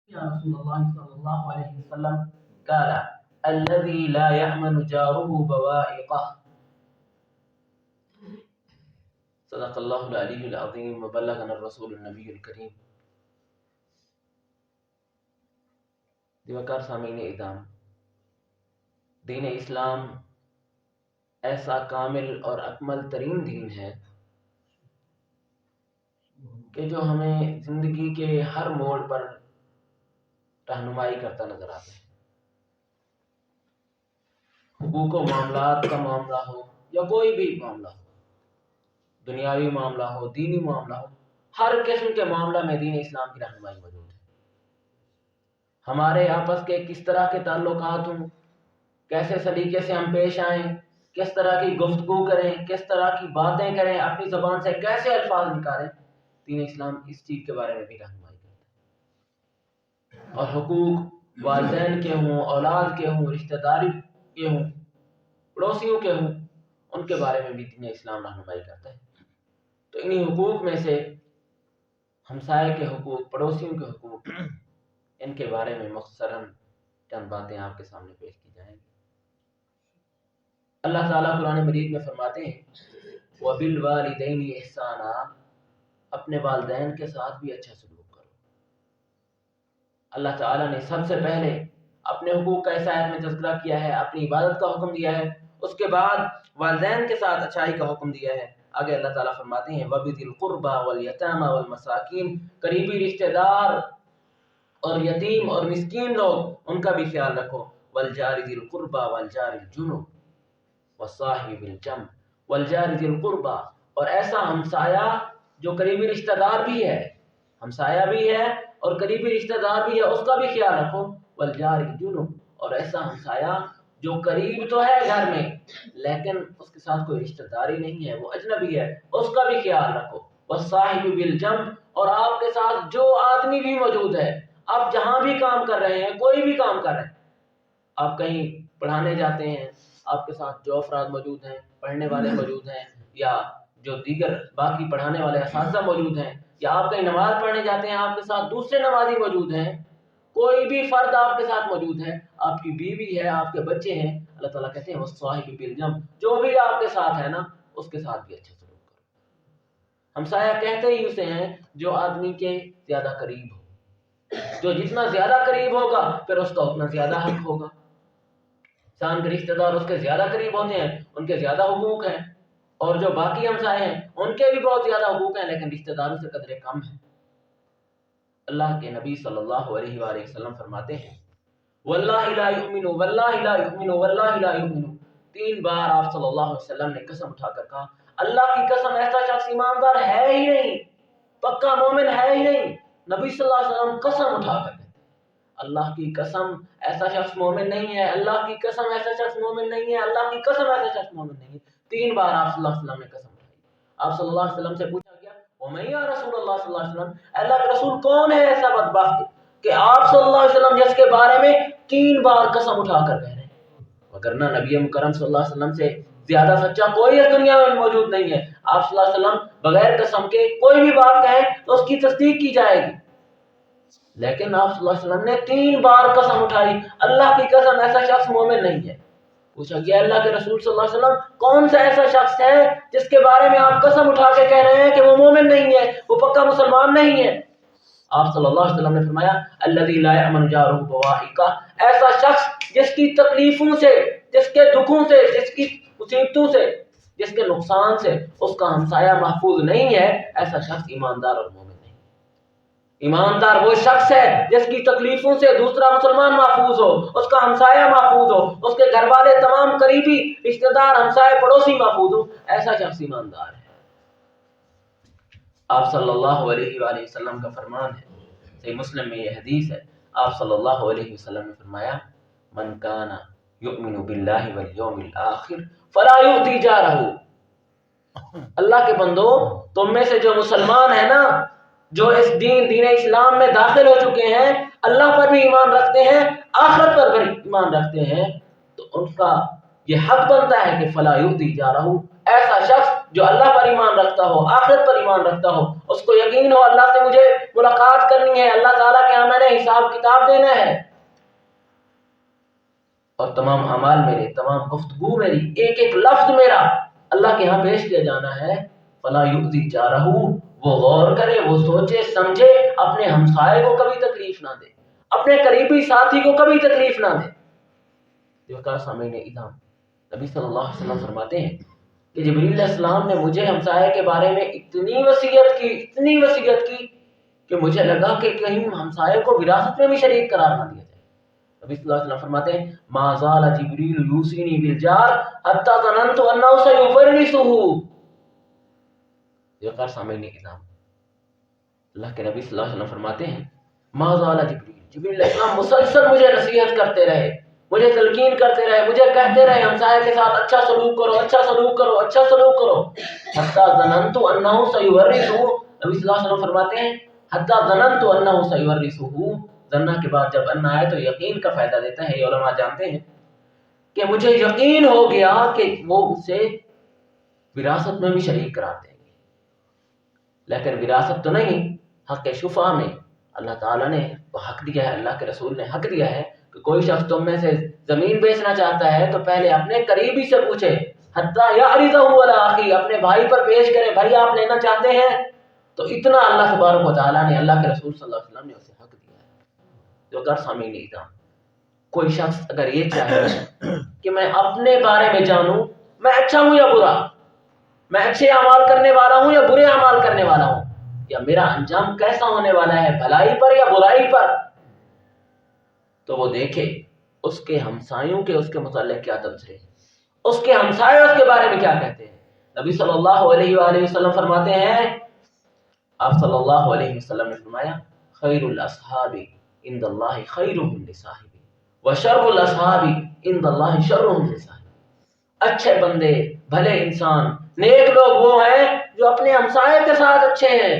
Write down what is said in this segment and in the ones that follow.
يا رسول الله صلى الله عليه وسلم قال الذي لا يأمن جاره بوائقه صدق الله العلي العظيم وبلغنا الرسول النبي الكريم. دیوکار سامعین اعظام، دین اسلام ایسا کامل اور اکمل ترین دین ہے کہ جو ہمیں زندگی کے ہر موڑ پر رہنمائی کرتا نظر آتا ہے. حقوق و معاملات کا معاملہ ہو یا کوئی بھی معاملہ ہو، دنیاوی معاملہ ہو، دینی معاملہ ہو، ہر قسم کے معاملہ میں دین اسلام کی رہنمائی موجود ہے. ہمارے آپس کے کس طرح کے تعلقات ہوں، کیسے سلیقے سے ہم پیش آئیں، کس طرح کی گفتگو کریں، کس طرح کی باتیں کریں، اپنی زبان سے کیسے الفاظ نکالیں، دین اسلام اس چیز کے بارے میں بھی رہنمائی کرتا ہے. اور حقوق والدین کے ہوں، اولاد کے ہوں، رشتہ داری کے ہوں، پڑوسیوں کے ہوں، ان کے بارے میں بھی دین اسلام رہنمائی کرتا ہے. تو انہی حقوق میں سے ہمسائے کے حقوق، پڑوسیوں کے حقوق، ان کے بارے میں مختصراً چند باتیں آپ کے سامنے پیش کی جائیں گی. اللہ تعالیٰ قرآن مجید میں فرماتے ہیں وَبِالْوَالِدَيْنِ إِحْسَانًا، اپنے والدین کے ساتھ بھی اچھا سلوک کرو. اللہ تعالیٰ نے سب سے پہلے اپنے حقوق کا اس آیت میں تذکرہ کیا ہے، اپنی عبادت کا حکم دیا ہے، اس کے بعد والدین کے ساتھ اچھائی کا حکم دیا ہے. آگے اللہ تعالیٰ فرماتے ہیں وَبِذِي الْقُرْبَى وَالْيَتَامَى وَالْمَسَاكِينِ، قریبی رشتہ دار اور یتیم اور مسکین لوگ، ان کا بھی خیال رکھو. وَالْجَارِ ذِي الْقُرْبَى وَالْجَارِ الْجُنُبِ وَالصَّاحِبِ بِالْجَنبِ، وَالْجَارِ ذِي الْقُرْبَى، اور ایسا ہمسایہ جو قریبی رشتہ دار بھی ہے، ہمسایہ بھی ہے اور قریبی رشتہ دار بھی ہے، اس کا بھی خیال رکھو. وَالْجَارِ الْجُنُبِ، اور ایسا ہمسایہ جو قریب تو ہے گھر میں لیکن اس کے ساتھ کوئی رشتہ داری نہیں ہے، وہ اجنبی ہے، اس کا بھی خیال رکھو. وَالصَّاحِبِ بِالْجَنبِ، اور آپ کے ساتھ جو آدمی بھی موجود ہے، آپ جہاں بھی کام کر رہے ہیں، کوئی بھی کام کر رہے ہیں، آپ کہیں پڑھانے جاتے ہیں، آپ کے ساتھ جو افراد موجود ہیں، پڑھنے والے موجود ہیں، یا جو دیگر باقی پڑھانے والے اساتذہ موجود ہیں، یا آپ کہیں نماز پڑھنے جاتے ہیں، آپ کے ساتھ دوسرے نمازی موجود ہیں، کوئی بھی فرد آپ کے ساتھ موجود ہے، آپ کی بیوی ہے، آپ کے بچے ہیں، اللہ تعالیٰ کہتے ہیں وَالصَّاحِبِ بِالْجَنبِ، جو بھی آپ کے ساتھ ہے نا، اس کے ساتھ بھی اچھا سلوک کرو. ہمسایہ کہتے ہی اسے ہیں جو آدمی کے زیادہ قریب ہو، جو جتنا زیادہ قریب ہوگا پھر اس کا اتنا زیادہ حق ہوگا. انسان کے رشتہ دار اس کے زیادہ قریب ہوتے ہیں، ان کے زیادہ حقوق ہیں، اور جو باقی ہمسائے ہیں ان کے بھی بہت زیادہ حقوق ہیں، لیکن رشتہ داروں سے قدرے کم ہیں. اللہ کے نبی صلی اللہ علیہ وآلہ وسلم فرماتے ہیں واللہ لا یؤمن واللہ لا یؤمن واللہ لا یؤمن، 3 بار آپ صلی اللہ علیہ وسلم نے قسم اٹھا کر کہا اللہ کی قسم ایسا شخص ایماندار ہے ہی نہیں، پکا مومن ہے ہی نہیں. نبی صلی اللہ علیہ وسلم قسم اٹھا کر کہتے اللہ کی قسم ایسا شخص مومن نہیں ہے، اللہ کی قسم ایسا شخص مومن نہیں ہے، اللہ کی قسم ایسا شخص مومن نہیں ہے. 3 بار آپ صلی اللہ علیہ وسلم نے قسم اٹھائی. آپ صلی اللہ علیہ وسلم سے پوچھا گیا وَمَن یا رسول اللہ صلی اللہ علیہ وسلم، اللہ کے رسول کون ہے ایسا بدبخت کہ آپ صلی اللہ علیہ وسلم جس کے بارے میں 3 بار قسم اٹھا کر کہہ رہے ہیں؟ وگرنہ نبی مکرم صلی اللہ علیہ وسلم سے زیادہ سچا کوئی اس دنیا میں موجود نہیں ہے. آپ صلی اللہ علیہ وسلم بغیر قسم کے کوئی بھی بات کہیں تو اس کی تصدیق کی جائے گی، لیکن آپ صلی اللہ علیہ وسلم نے 3 بار قسم اٹھائی اللہ کی قسم ایسا شخص مومن نہیں ہے. پوچھا گیا اللہ کے رسول صلی اللہ علیہ وسلم کون سا ایسا شخص ہے جس کے بارے میں آپ قسم اٹھا کے کہہ رہے ہیں کہ وہ مومن نہیں ہے، وہ پکا مسلمان نہیں ہے؟ آپ صلی اللہ علیہ وسلم نے فرمایا الذی لا یأمن جارہ بوائقہ، ایسا شخص جس کی تکلیفوں سے، جس کے دکھوں سے، جس کی مصیبتوں سے، جس کے نقصان سے اس کا ہمسایہ محفوظ نہیں ہے، ایسا شخص ایماندار اور مومن نہیں. ایماندار وہ شخص ہے جس کی تکلیفوں سے دوسرا مسلمان محفوظ ہو، اس کا ہمسایہ محفوظ ہو، اس کے گھر والے تمام قریبی رشتہ دار ہمسائے پڑوسی محفوظ ہو، ایسا شخص ایماندار ہے. آپ صلی اللہ علیہ وآلہ وسلم کا فرمان ہے، صحیح مسلم میں یہ حدیث ہے، آپ صلی اللہ علیہ وسلم نے فرمایا من کان یؤمن باللہ والیوم الآخر فلا یؤذی جارہ. اللہ کے بندو، تم میں سے جو مسلمان ہیں نا، جو اس دین اسلام میں داخل ہو چکے ہیں، اللہ پر بھی ایمان رکھتے ہیں، آخرت پر بھی ایمان رکھتے ہیں، تو ان کا یہ حق بنتا ہے کہ فلا یؤذی جارہ، ایسا شخص جو اللہ پر ایمان رکھتا ہو، آخرت پر ایمان رکھتا ہو، اس کو یقین ہو اللہ سے مجھے ملاقات کرنی ہے، اللہ تعالیٰ کے ہاں میں نے حساب کتاب دینا ہے، اور تمام اعمال میرے، تمام گفتگو میری، ایک ایک لفظ میرا اللہ کے ہاں پیش کیا جانا ہے، فلا یؤذی جارہ، وہ غور کرے، وہ سوچے سمجھے، اپنے ہمسائے کو کبھی تکلیف نہ دے، اپنے قریبی ساتھی کو کبھی تکلیف نہ دے۔ دیکھا سامعین اذام، نبی صلی اللہ علیہ وسلم فرماتے ہیں کہ جبریل علیہ السلام نے مجھے ہمسائے کے بارے میں اتنی وصیت کی کہ مجھے لگا کہ کہیں ہمسائے کو وراثت میں بھی شریک قرار نہ دیا جائے۔ نبی صلی اللہ علیہ وسلم فرماتے ہیں ما زال جبریل یوصینی بالجار حتی ظننت انہ سیفرسہ۔ دیکھا سامعین اذام، اللہ کے نبی صلی اللہ علیہ وسلم فرماتے ہیں ما زال جبریل علیہ السلام مسلسل مجھے نصیحت کرتے رہے، مجھے تلقین کرتے رہے، مجھے کہتے رہے ہمسائے کے ساتھ اچھا سلوک کرو، اچھا سلوک کرو، اچھا سلوک کرو، حتی ظننت انہ سیورثہ۔ نبی صلی اللہ علیہ وسلم فرماتے ہیں حتی ظننت انہ سیورثہ، ظنہ کے بعد جب ان آئے تو یقین کا فائدہ دیتا ہے۔ یہ علماء جانتے ہیں کہ مجھے یقین ہو گیا کہ وہ اسے وراثت میں بھی شریک قرار دیں گے، لیکن وراثت تو نہیں، حق شفعہ میں اللہ تعالیٰ نے حق دیا ہے، اللہ کے رسول نے حق دیا ہے کہ کوئی شخص تم میں سے زمین بیچنا چاہتا ہے تو پہلے اپنے قریبی سے پوچھے، حتیٰ یعرضہ علی اخیہ، اپنے بھائی پر پیش کرے، بھائی آپ لینا چاہتے ہیں؟ تو اتنا اللہ تبارک و تعالیٰ نے، اللہ کے رسول صلی اللہ علیہ وسلم نے اسے حق دیا ہے۔ جو اگر سامعین اذام، کوئی شخص اگر یہ چاہے کہ میں اپنے بارے میں جانوں میں اچھا ہوں یا برا، میں اچھے اعمال کرنے والا ہوں یا برے اعمال کرنے والا ہوں، یا میرا انجام کیسا ہونے والا ہے، بھلائی پر یا برائی پر، تو وہ دیکھے اس کے ہمسایوں کے اس کے متعلق کیا تبصرے ہیں، اس کے ہمسائے اس کے بارے میں کیا کہتے ہیں۔ نبی صلی اللہ علیہ وآلہ وسلم فرماتے ہیں، آپ صلی اللہ علیہ وسلم نے فرمایا خیر الاصحاب عند اللہ خیرهم لصاحبہ وشر الاصحاب عند اللہ شرهم لصاحبہ۔ اچھے بندے، بھلے انسان، نیک لوگ وہ ہیں جو اپنے ہمسائے کے ساتھ اچھے ہیں۔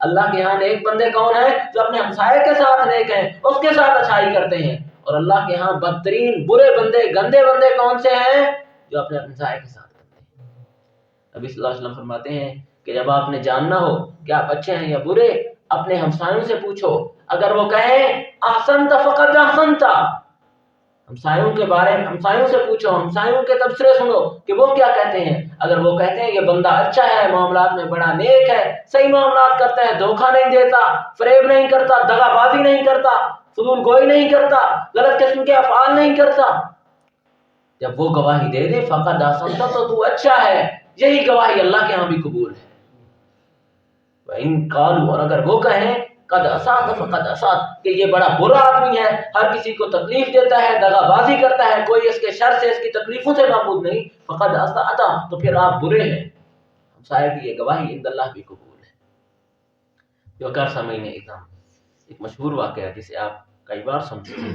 اللہ کے ہاں نیک بندے کون ہیں؟ جو اپنے ہمسائے کے ساتھ نیک ہیں، اس کے ساتھ اچھائی کرتے ہیں۔ اور اللہ کے ہاں بدترین برے بندے، گندے بندے کون سے ہیں؟ جو اپنے ہمسائے کے ساتھ کرتے ہیں۔ نبی صلی اللہ علیہ وسلم فرماتے ہیں کہ جب آپ نے جاننا ہو کہ آپ اچھے ہیں یا برے، اپنے ہمسایوں سے پوچھو، اگر وہ کہیں احسنت فقد احسنت، ہمسایوں کے بارے میں ہمسایوں سے پوچھو، ہمسایوں کے تبصرے سنو کہ وہ کیا کہتے ہیں۔ اگر وہ کہتے ہیں یہ بندہ اچھا ہے، معاملات میں بڑا نیک ہے، صحیح معاملات کرتا ہے، دھوکہ نہیں دیتا، فریب نہیں کرتا، دغا بازی نہیں کرتا، فضول گوئی نہیں کرتا، غلط قسم کے افعال نہیں کرتا، جب وہ گواہی دے دے فقد احسنت تو اچھا ہے، یہی گواہی اللہ کے ہاں بھی قبول ہے۔ وَإِن قَالُوا، اور اگر وہ کہیں قد اساء فقد اساء، کہ یہ بڑا برا آدمی ہے، ہر کسی کو تکلیف دیتا ہے، دغا بازی کرتا ہے، کوئی اس کے شر سے، اس کی تکلیفوں سے محفوظ نہیں، فقد اساء، تو پھر آپ برے ہیں۔ ہمسائے کی یہ گواہی عند اللہ بھی قبول ہے۔ جو کر سامعین اذام، ایک مشہور واقعہ ہے جسے آپ کئی بار سمجھتے ہیں۔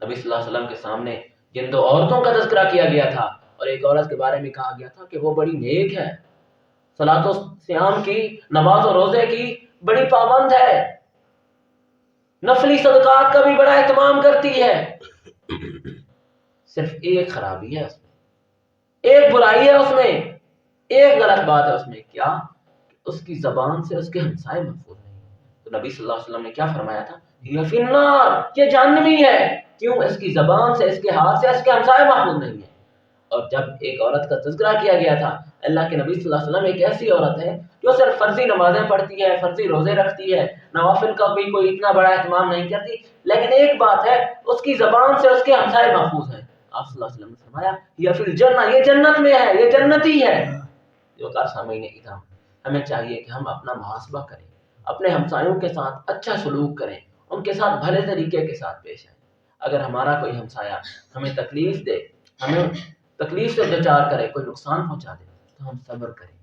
نبی صلی اللہ علیہ وسلم کے سامنے جن دو عورتوں کا تذکرہ کیا گیا تھا، اور ایک عورت کے بارے میں کہا گیا تھا کہ وہ بڑی نیک ہے، صلاۃ و صیام کی، نماز و روزے کی بڑی پابند ہے، نفلی صدقات کا بھی بڑا اہتمام کرتی ہے، صرف ایک خرابی ہے اس میں، ایک برائی ہے اس میں، ایک غلط بات ہے اس میں، کیا؟ اس کی زبان سے اس کے ہمسائے محفوظ نہیں۔ تو نبی صلی اللہ علیہ وسلم نے کیا فرمایا تھا؟ یہ فی النار، یہ جہنمی ہے، کیوں؟ اس کی زبان سے، اس کے ہاتھ سے اس کے ہمسائے محفوظ نہیں ہیں۔ اور جب ایک عورت کا تذکرہ کیا گیا تھا، اللہ کے نبی صلی اللہ علیہ وسلم ایک ایسی عورت ہے جو صرف فرضی نمازیں پڑھتی ہے، فرضی روزے رکھتی ہے، نوافل کا بھی کوئی اتنا بڑا اہتمام نہیں کرتی، لیکن ایک بات ہے، اس کی زبان سے اس کے ہمسائے محفوظ ہیں۔ آپ صلی اللہ علیہ وسلم نے فرمایا یہ فی الجنہ، یہ جنت میں ہے، یہ جنتی ہے۔ جو کار سامعین اذام، ہمیں چاہیے کہ ہم اپنا محاسبہ کریں، اپنے ہمسایوں کے ساتھ اچھا سلوک کریں، ان کے ساتھ بھلے طریقے کے ساتھ پیش آئیں۔ اگر ہمارا کوئی ہمسایہ ہمیں تکلیف دے، ہمیں تکلیف سے دوچار کرے، کوئی نقصان پہنچا دے، تو ہم صبر کریں۔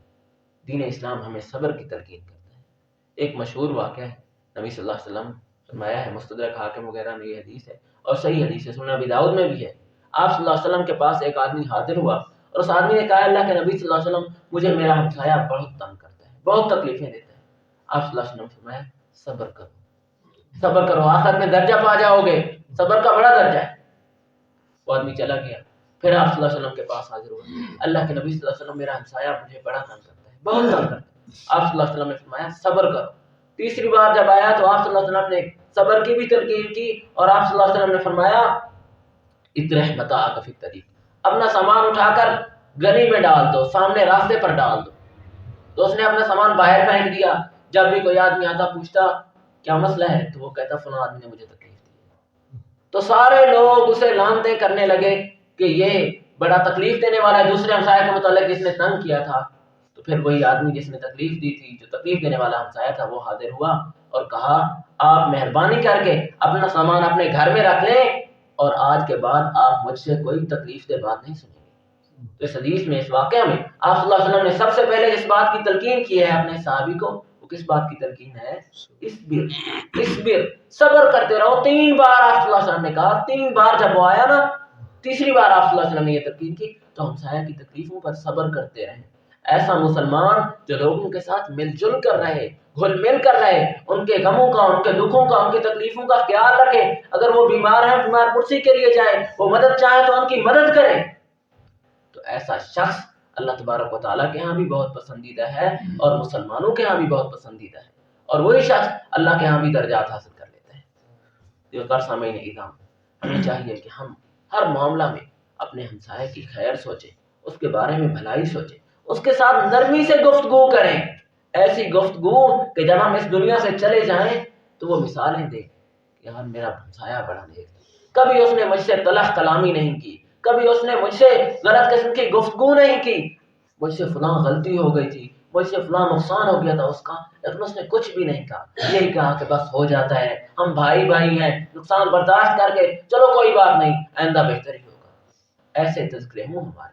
دین اسلام ہمیں صبر کی تلقین کرتا ہے۔ ایک مشہور واقعہ ہے، نبی صلی اللہ علیہ وسلم فرمایا ہے، مستدرک حاکم وغیرہ میں یہ حدیث ہے اور صحیح حدیث ہے، سنن ابی داؤد میں بھی ہے۔ آپ صلی اللہ علیہ وسلم کے پاس ایک آدمی حاضر ہوا اور اس آدمی نے کہا اللہ کے نبی صلی اللہ علیہ وسلم مجھے میرا ہمسایہ بہت تنگ کرتا ہے، بہت تکلیفیں دیتا ہے۔ آپ صلی اللہ علیہ وسلم نے فرمایا صبر کرو، صبر کرو، آخر میں درجہ پا جاؤ گے، صبر کا بڑا درجہ ہے۔ وہ آدمی چلا گیا، پھر آپ صلی اللہ علیہ وسلم کے پاس حاضر ہوا، اللہ کے نبی صلی اللہ علیہ وسلم میرا ہمسایہ مجھے بڑا تنگ کرتا ہے، بہت تنگ کرتا ہے۔ آپ صلی اللہ علیہ وسلم نے فرمایا صبر کرو۔ تیسری بار جب آیا تو آپ صلی اللہ علیہ وسلم نے صبر کی بھی تلقین کی، اور آپ صلی اللہ علیہ وسلم نے فرمایا اطرح متاعک فی الطریق، اپنا سامان اٹھا کر گلی میں ڈال دو، سامنے راستے پر ڈال دو۔ تو اس نے اپنا سامان باہر پھینک دیا۔ جب بھی کوئی آدمی آتا پوچھتا کیا مسئلہ ہے، تو وہ کہتا فلاں آدمی نے مجھے تکلیف دی۔ تو سارے لوگ اسے لانتیں کرنے لگے کہ یہ بڑا تکلیف دینے والا ہے، دوسرے ہمسائے کے متعلق جس نے تنگ کیا تھا۔ تو پھر وہی آدمی جس نے تکلیف دی تھی، جو تکلیف دینے والا ہمسایہ تھا، وہ حاضر ہوا اور کہا آپ مہربانی کر کے اپنا سامان اپنے گھر میں رکھ لیں، اور آج کے بعد آپ مجھ سے کوئی تکلیف دہ بات نہیں سنیں گے۔ تو اس حدیث میں، اس واقعہ میں آپ صلی اللہ علیہ وسلم نے سب سے پہلے جس بات کی تلقین کی ہے اپنے صحابی کو، وہ کس بات کی تلقین ہے؟ اصبر، صبر کرتے رہو۔ 3 بار آپ صلی اللہ علیہ وسلم نے کہا، 3 بار جب وہ آیا نا، تیسری بار آپ صلی اللہ علیہ وسلم نے یہ تلقین کی تو ہمسایہ کی تکلیفوں پر صبر کرتے رہیں۔ ایسا مسلمان جو لوگوں کے ساتھ مل جل کر رہے، گھل مل کر رہے، ان کے غموں کا، ان کے دکھوں کا، ان کی تکلیفوں کا خیال رکھے، اگر وہ بیمار ہیں بیمار پرسی کے لیے جائے، وہ مدد چاہے تو ان کی مدد کرے، تو ایسا شخص اللہ تبارک و تعالیٰ کے ہاں بھی بہت پسندیدہ ہے اور مسلمانوں کے ہاں بھی بہت پسندیدہ ہے، اور وہی شخص اللہ کے ہاں بھی درجات حاصل کر لیتے ہیں۔ جو کر سامعین اکرام، ہمیں چاہیے کہ ہم ہر معاملہ میں اپنے ہمسائے کی خیر سوچیں، اس کے بارے میں بھلائی سوچیں، اس کے ساتھ نرمی سے گفتگو کریں، ایسی گفتگو کہ جب ہم اس دنیا سے چلے جائیں تو وہ مثالیں دیں کہ یار میرا ہمسایہ بڑا نیک تھا، کبھی اس نے مجھ سے تلخ کلامی نہیں کی، کبھی اس نے مجھ سے غلط قسم کی گفتگو نہیں کی، مجھ سے فلاں غلطی ہو گئی تھی، مجھ سے فلاں نقصان ہو گیا تھا اس کا، لیکن اس نے کچھ بھی نہیں کہا، یہی کہا کہ بس ہو جاتا ہے، ہم بھائی بھائی ہیں، نقصان برداشت کر کے چلو کوئی بات نہیں، آئندہ بہتر ہی ہوگا۔ ایسے تذکرے ہوں ہمارے۔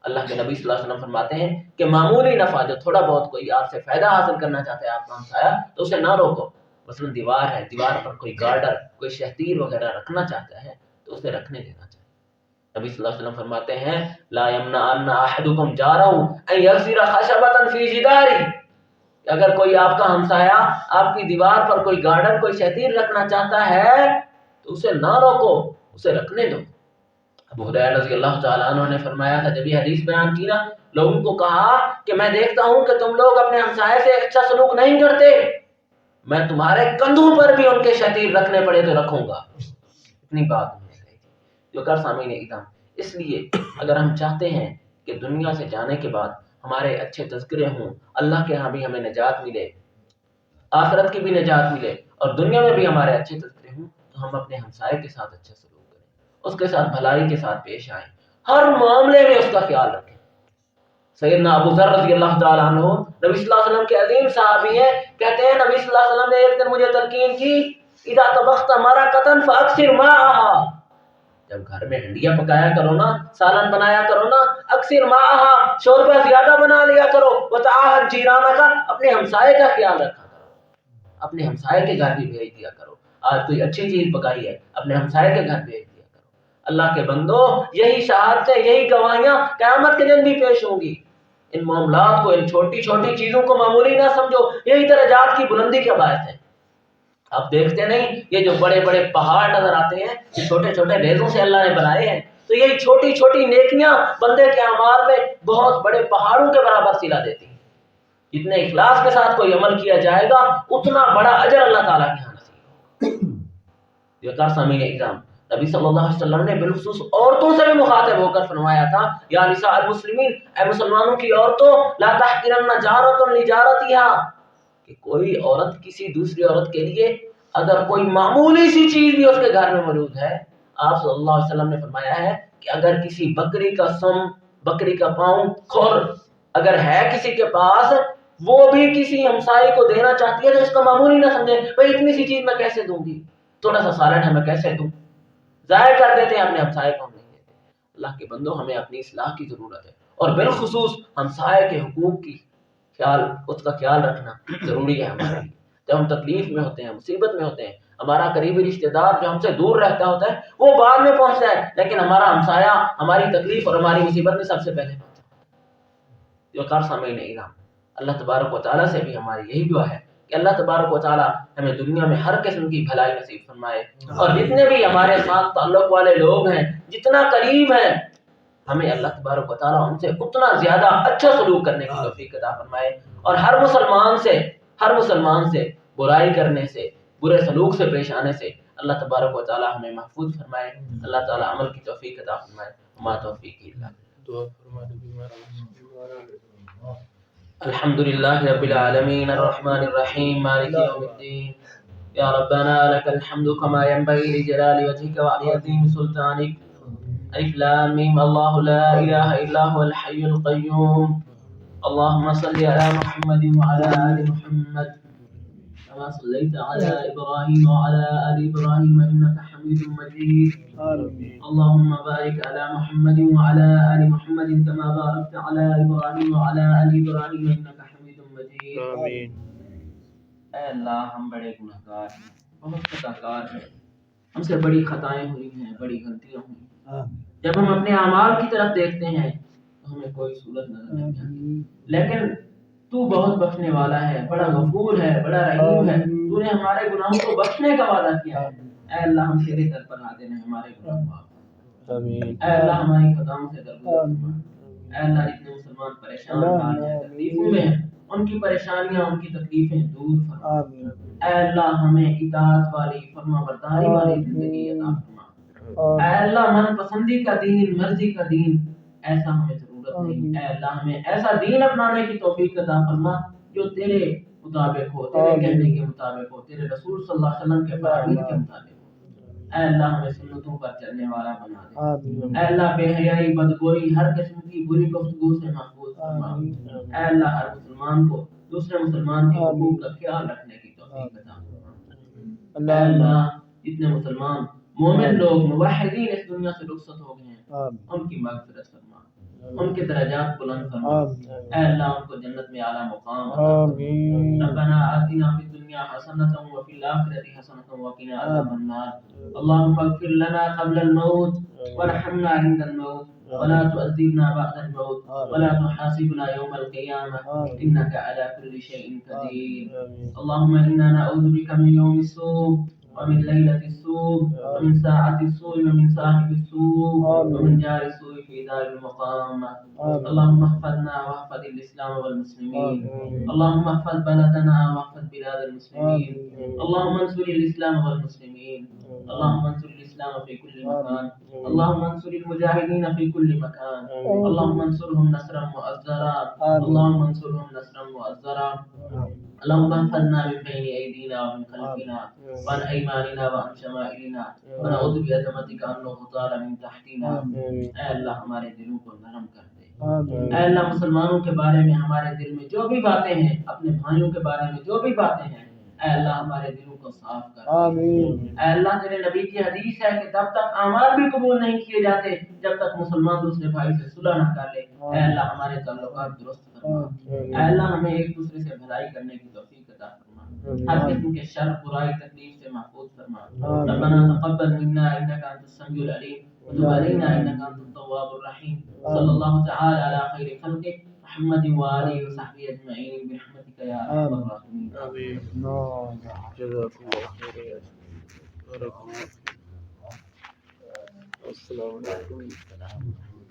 اللہ کے نبی صلی اللہ علیہ وسلم فرماتے ہیں کہ معمولی نفع جو تھوڑا بہت کوئی آپ سے فائدہ حاصل کرنا چاہتا ہے آپ کا ہمسایہ، تو اسے نہ روکو۔ مثلا دیوار ہے، دیوار پر کوئی گارڈر، کوئی شہتیر وغیرہ رکھنا چاہتا ہے تو اسے رکھنے دینا چاہیے۔ نبی صلی اللہ علیہ وسلم فرماتے ہیں لا یمنعن احدکم جارہ ان یکسر خشبۃ فی جدارہ، اگر کوئی آپ کا ہمسایہ آپ کی دیوار پر کوئی گارڈر، کوئی شہتیر رکھنا چاہتا ہے تو اسے نہ روکو، اسے رکھنے دو۔ ابو ہریرہ رضی اللہ تعالیٰ عنہ نے فرمایا تھا، جب یہ حدیث بیان کی نا، لوگوں کو کہا کہ میں دیکھتا ہوں کہ تم لوگ اپنے ہمسائے سے اچھا سلوک نہیں کرتے، میں تمہارے کندھوں پر بھی ان کے شتیر رکھنے پڑے تو رکھوں گا۔ اتنی بات نہیں ہے جو کر سامعین اکرام۔ اس لیے اگر ہم چاہتے ہیں کہ دنیا سے جانے کے بعد ہمارے اچھے تذکرے ہوں، اللہ کے ہاں بھی ہمیں نجات ملے، آخرت کی بھی نجات ملے، اور دنیا میں بھی ہمارے اچھے تذکرے ہوں، تو ہم اپنے ہمسائے کے ساتھ اچھا سلوک کریں، اس کے ساتھ بھلائی کے ساتھ پیش آئیں، ہر معاملے میں اس کا خیال رکھیں۔ سیدنا ابو ذر رضی اللہ تعالیٰ عنہ نبی صلی اللہ علیہ وسلم کے عظیم صحابی ہیں، کہتے ہیں نبی صلی اللہ علیہ وسلم نے ایک دن مجھے تلقین کی اذا طبخت مرقۃ فاکثر ماءها، جب گھر میں ہنڈیاں پکایا کرو نا، سالن بنایا کرو نا، اکثر ماءها، شوربہ زیادہ بنا لیا کرو، وتعاہد جیرانک، اپنے ہمسائے کا خیال رکھا کرو، اپنے ہمسائے کے گھر بھی بھیج دیا کرو، آج کوئی اچھی چیز پکائی ہے اپنے ہمسائے کے گھر بھیج دیا کرو۔ اللہ کے بندو، یہی شہادتیں، یہی گواہیاں قیامت کے دن بھی پیش ہوں گی۔ ان معاملات کو، ان چھوٹی چھوٹی چیزوں کو معمولی نہ سمجھو، یہی درجات کی بلندی کا باعث ہے۔ آپ دیکھتے نہیں یہ جو بڑے بڑے پہاڑ نظر آتے ہیں، یہ چھوٹے چھوٹے ریزوں سے اللہ نے بنائے ہیں، تو یہی چھوٹی چھوٹی نیکیاں بندے کے اعمال میں بہت بڑے پہاڑوں کے برابر صلہ دیتی ہیں۔ جتنے اخلاص کے ساتھ کوئی عمل کیا جائے گا اتنا بڑا اجر اللہ تعالیٰ کے یہاں نصیب ہوگا۔ یہ کار سامعین اکرام، نبی صلی اللہ علیہ وسلم نے بالخصوص عورتوں سے بھی مخاطب ہو کر فرمایا تھا یا نساء المسلمین، اے مسلمانوں کی عورتوں، لا تحقرن جارۃ لجارتھا، کہ کوئی عورت کسی دوسری عورت کے لیے اگر کوئی معمولی سی چیز بھی اس کے گھر میں موجود ہے، آپ صلی اللہ علیہ وسلم نے فرمایا ہے کہ اگر کسی بکری کا سم، بکری کا پاؤں، کھر اگر ہے کسی کے پاس، وہ بھی کسی ہمسائے کو دینا چاہتی ہے تو اس کا معمولی نہ سمجھے، بھئی اتنی سی چیز میں کیسے دوں گی، تھوڑا سا سالن ہے میں کیسے دوں، ضائع کر دیتے ہیں اپنے ہمسائے کو، ہم نہیں دیتے۔ اللہ کے بندوں، ہمیں اپنی اصلاح کی ضرورت ہے، اور بالخصوص ہمسائے کے حقوق کی اس کا خیال رکھنا ضروری ہے ہمارے لیے۔ جب ہم تکلیف میں ہوتے ہیں، مصیبت میں ہوتے ہیں، ہمارا قریبی رشتہ دار جو ہم سے دور رہتا ہوتا ہے وہ بعد میں پہنچتا ہے، لیکن ہمارا ہمسایہ ہماری تکلیف اور ہماری مصیبت میں سب سے پہلے پہنچتا ہے۔ جو کار سامعین اکرام، اللہ تبارک و تعالیٰ سے بھی ہماری یہی دعا ہے کہ اللہ تبارک و تعالیٰ ہمیں دنیا میں ہر قسم کی بھلائی نصیب فرمائے، اور جتنے بھی ہمارے ساتھ تعلق والے لوگ ہیں، جتنا قریب ہیں، ہمیں اللہ تبارک و تعالیٰ ان سے اتنا زیادہ اچھا سلوک کرنے کی توفیق عطا فرمائے، اور ہر مسلمان سے برائی کرنے سے، برے سلوک سے پیش آنے سے اللہ تبارک و تعالیٰ ہمیں محفوظ فرمائے، اللہ تعالیٰ عمل کی توفیق عطا فرمائے۔ وما توفیقی الا باللہ۔ الحمد للہ رب العالمین الرحمن الرحیم مالک یوم الدین، یا ربنا لك الحمد كما ينبغي لجلال وجهك وعظيم سلطانك۔ الف لام میم، اللہ لا الہ الا هو الحی القیوم۔ اللهم صل على محمد وعلى آل محمد كما صليت على إبراهيم وعلى آل إبراهيم إنك حميد مجيد، اللهم بارك على محمد وعلى آل محمد كما باركت على إبراهيم وعلى آل إبراهيم إنك حميد مجيد۔ آمين۔ اے اللہ، ہم بڑے گنہگار ہیں، بہت خطاکار ہیں، ہم سے بڑی خطائیں ہوئی ہیں، بڑی غلطیاں ہوئی ہیں۔ جب ہم اپنے اعمال کی طرف دیکھتے ہیں تو ہمیں کوئی صورت نظر نہیں آتی، لیکن تو بہت بخشنے والا ہے، بڑا غفور ہے، بڑا رحیم ہے، تو نے ہمارے گناہوں کو بخشنے کا وعدہ کیا ہے۔ اے اللہ، ہم تیرے در پر حاضر ہیں، ہمارے گناہ معاف کر۔ اے اللہ، ہماری خطاؤں سے درگزر فرما۔ اے اللہ، جتنے مسلمان پریشان حال ہیں، تکلیفوں میں ہیں، ان کی پریشانیاں، ان کی تکلیفیں دور فرما۔ اے اللہ، ہمیں اطاعت والی، فرما برداری والی زندگی عطا فرما۔ اے اللہ، من پسندی کا دین، مرضی کا دین ایسا ہمیں ضرورت نہیں۔ اے اللہ، ہمیں ایسا دین اپنانے کی توفیق عطا فرما جو تیرے مطابق ہو، تیرے کہنے کے مطابق ہو، تیرے رسول صلی اللہ علیہ وسلم کے فرامین کے مطابق ہو۔ اے اللہ، ہمیں سنتوں پر چلنے والا بنا دے۔ اے اللہ، بے حیائی، بدگوئی، ہر قسم کی بری گفتگو سے محفوظ فرما۔ اے اللہ، ہر مسلمان کو دوسرے مسلمان کے حقوق کا خیال رکھنے کی توفیق عطا فرما۔ اے اللہ، جتنے مسلمان مومن لوگ موحدین اس دنیا سے رخصت ہو گئے ہیں، ان کی مغفرت فرما، ان کے درجات بلند فرما۔ اے اللہ، ان کو جنت میں اعلیٰ مقام عطا فرما۔ ربنا آتنا فی الدنیا حسنۃ وفی الآخرۃ حسنۃ وقنا عذاب النار۔ اللهم اغفر لنا قبل الموت وارحمنا عند الموت ولا تؤذبنا بعد الموت ولا تحاسبنا يوم القيامة إنك على كل شيء قدير۔ اللهم إنا نعوذ بك من يوم السوء ومن ليلة السوء ومن ساعة السوء ومن صاحب السوء ومن جار السوء في دار المقام۔ اللهم احفظنا واحفظ الإسلام والمسلمين، اللهم احفظ بلدنا واحفظ بلاد المسلمين، اللهم انصر الإسلام والمسلمين، اللهم انصر الإسلام في كل مكان، اللهم انصر المجاهدين في كل مكان، اللهم انصرهم نصرا مؤزرا، اللهم انصرهم نصرا مؤزرا، اللهم احفظنا من بين أيدينا ومن خلفنا وعن أيماننا وعن شمائلنا ونعوذ بعظمتك أن نغتال من تحتنا۔ اے اللہ، ہمارے دلوں کو نرم کر دے۔ اے اللہ، مسلمانوں کے بارے میں ہمارے دل میں جو بھی باتیں ہیں، اپنے بھائیوں کے بارے میں جو بھی باتیں ہیں، اے اللہ ہمارے دلوں کو صاف کر دے۔ اے اللہ، تیرے نبی کی حدیث ہے کہ تب تک اعمال بھی قبول نہیں کیے جاتے جب تک مسلمان دوسرے بھائی سے صلح نہ کر لے۔ اے اللہ، ہمارے تعلقات درست فرما۔ اے اللہ، ہمیں ایک دوسرے سے بھلائی کرنے کی توفیق عطا فرما، ہر قسم کے شر، برائی، تکلیف سے محفوظ فرما۔ ربنا تقبل منا انك انت السميع العليم وتب علينا انك انت التواب الرحيم۔ صلى الله تعالى على خير خلقه محمد وآله وصحبه اجمعين برحمتك يا ارحم الراحمين۔ آمين۔ جزاكم الله خيرا۔ السلام علیکم۔ السلام علیکم۔